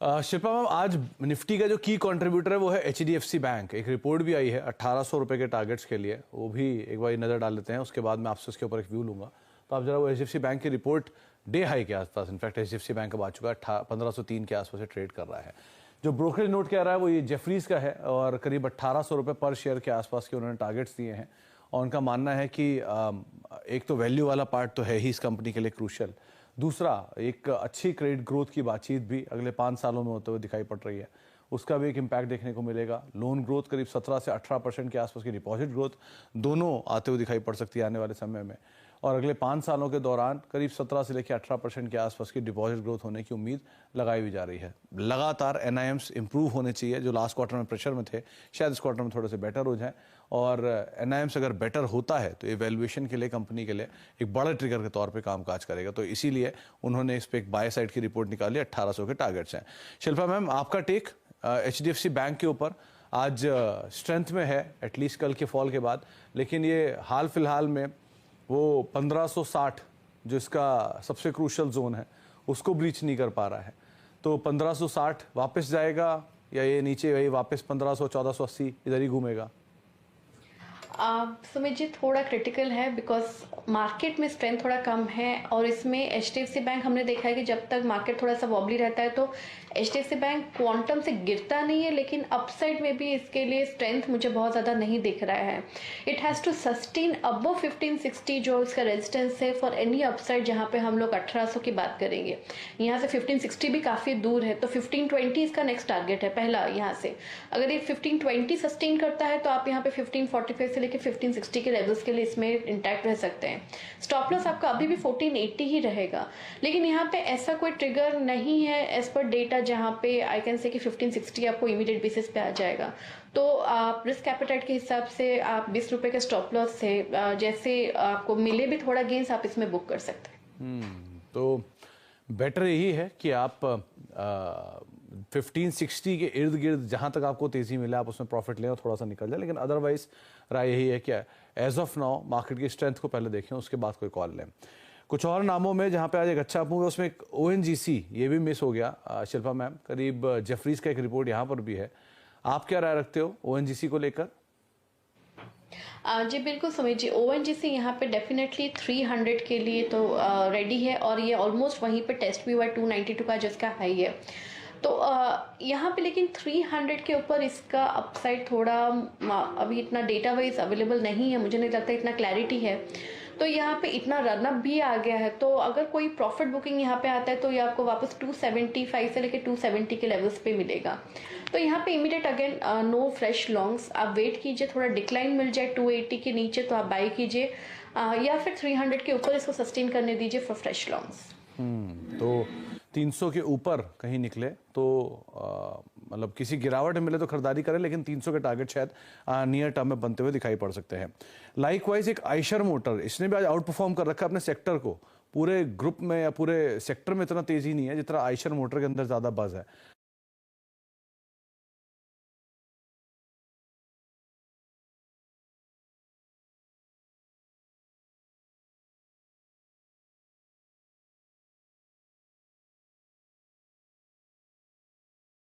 Shilpa ma'am, आज Nifty का जो की कंट्रीब्यूटर है वो है एचडीएफसी बैंक। एक रिपोर्ट भी आई है 1800 रुपए के टारगेट्स के लिए, वो भी एक बार नज़र डाल लेते हैं, उसके बाद मैं आपसे उसके ऊपर एक व्यू लूंगा। तो आप जरा वो एचडीएफसी बैंक की रिपोर्ट डे हाई के आसपास, इनफैक्ट एचडीएफसी बैंक अब आ चुका है 1503 के आसपास से ट्रेड कर रहा है। जो ब्रोकरेज नोट कह रहा है वो ये जेफरीज का है और करीब 1800 रुपए पर शेयर के आसपास के उन्होंने टारगेट्स दिए हैं। और उनका मानना है कि एक तो वैल्यू वाला पार्ट तो है ही इस कंपनी के लिए क्रूशियल, दूसरा एक अच्छी क्रेडिट ग्रोथ की बातचीत भी अगले 5 सालों में होते हुए दिखाई पड़ रही है, उसका भी एक इम्पैक्ट देखने को मिलेगा। लोन ग्रोथ करीब 17 से 18% के आसपास की, डिपॉजिट ग्रोथ दोनों आते हुए दिखाई पड़ सकती है आने वाले समय में। और अगले 5 सालों के दौरान करीब 17 से लेकर 18% के आसपास की डिपॉजिट ग्रोथ होने की उम्मीद लगाई भी जा रही है। लगातार एनआईएम्स इंप्रूव होने चाहिए, जो लास्ट क्वार्टर में प्रेशर में थे शायद इस क्वार्टर में थोड़े से बेटर हो जाएं। और एनआईएम्स अगर बेटर होता है तो ये वैल्यूएशन के लिए, कंपनी के लिए एक बड़ा ट्रिगर के तौर पे कामकाज करेगा। तो इसीलिए उन्होंने इस पर एक बाय साइड की रिपोर्ट निकाली, 1800 के टारगेट्स हैं। शिल्पा मैम, आपका टेक एचडीएफसी बैंक के ऊपर? आज स्ट्रेंथ में है एटलीस्ट कल के फॉल के बाद, लेकिन ये हाल फिलहाल में वो 1560 जो इसका सबसे क्रूशल जोन है उसको ब्रीच नहीं कर पा रहा है। तो 1560 वापस जाएगा या ये नीचे वही वापस 1500 1480 इधर ही घूमेगा? सुमित जी, थोड़ा क्रिटिकल है बिकॉज मार्केट में स्ट्रेंथ थोड़ा कम है और इसमें एचडीएफसी बैंक हमने देखा है कि जब तक मार्केट थोड़ा सा वॉबली रहता है तो एचडीएफसी बैंक क्वांटम से गिरता नहीं है, लेकिन अपसाइड में भी इसके लिए स्ट्रेंथ मुझे बहुत ज़्यादा नहीं दिख रहा है। It has to sustain above 1560 जो इसका रेजिस्टेंस है फॉर एनी अपसाइड, जहाँ पे हम लोग 1800 की बात करेंगे। यहाँ से 1560 भी काफ़ी दूर है, तो 1520 इसका नेक्स्ट टारगेट है पहला। यहाँ से अगर ये 1520 सस्टेन करता है तो आप यहाँ पे 1545 से लेके 1560 के लेवल्स के लिए इसमें इंटैक्ट रह सकते हैं। स्टॉप लॉस आपका अभी भी 1480 ही रहेगा, लेकिन यहाँ पे ऐसा कोई ट्रिगर नहीं है एज पर डेटा जहाँ पे आई कैन से कि 1560 आपको इमीडिएट बेसिस पे आ जाएगा। तो आप रिस्क एपेटाइट के हिसाब से आप 20 रुपए के स्टॉप लॉस से जैसे आपको मिले भी थोड़ा गेंस आप इसमें बुक कर सकते हैं। तो बेटर यही है कि आप 1560 के इर्द गिर्द जहां तक आपको तेजी मिले आप उसमें प्रॉफिट लें और थोड़ा सा निकल जाए। लेकिन अदरवाइज राय यही है कि एज ऑफ नाउ मार्केट की स्ट्रेंथ को पहले देखें, उसके बाद कोई कॉल लें। कुछ और नामों में जहां पे आज एक अच्छा मूव है उसमें एक ओएनजीसी ये भी मिस हो गया। शिल्पा मैम, करीब जेफरीज का एक रिपोर्ट यहाँ पर भी है, आप क्या राय रखते हो ओएनजीसी को लेकर? जी बिल्कुल सुमित जी, ओएनजीसी यहाँ पे डेफिनेटली 300 के लिए तो रेडी है और ये ऑलमोस्ट वहीं पे टेस्ट भी हुआ है 292 का जिसका हाई है। तो यहाँ पे लेकिन 300 के ऊपर इसका अपसाइड थोड़ा अभी इतना डेटा वाइज अवेलेबल नहीं है, मुझे नहीं लगता इतना क्लैरिटी है। तो यहाँ पे इतना रनअप भी आ गया है, तो अगर कोई प्रॉफिट बुकिंग यहाँ पे आता है तो ये आपको वापस 275 से लेके 270 के लेवल्स पे मिलेगा। तो यहाँ पे immediate again no fresh longs, आप वेट कीजिए, थोड़ा डिक्लाइन मिल जाए 280 के नीचे तो आप बाई कीजिए, या फिर 300 के ऊपर इसको सस्टेन करने दीजिए फॉर फ्रेश लॉन्ग्स। तो 300 के ऊपर कहीं निकले तो मतलब किसी गिरावट मिले तो खरीदारी करें, लेकिन 300 के टारगेट शायद नियर टर्म में बनते हुए दिखाई पड़ सकते हैं। लाइकवाइज एक आइशर मोटर, इसने भी आज आउट परफॉर्म कर रखा है अपने सेक्टर को। पूरे ग्रुप में या पूरे सेक्टर में इतना तेजी नहीं है जितना आइशर मोटर के अंदर ज्यादा बज है।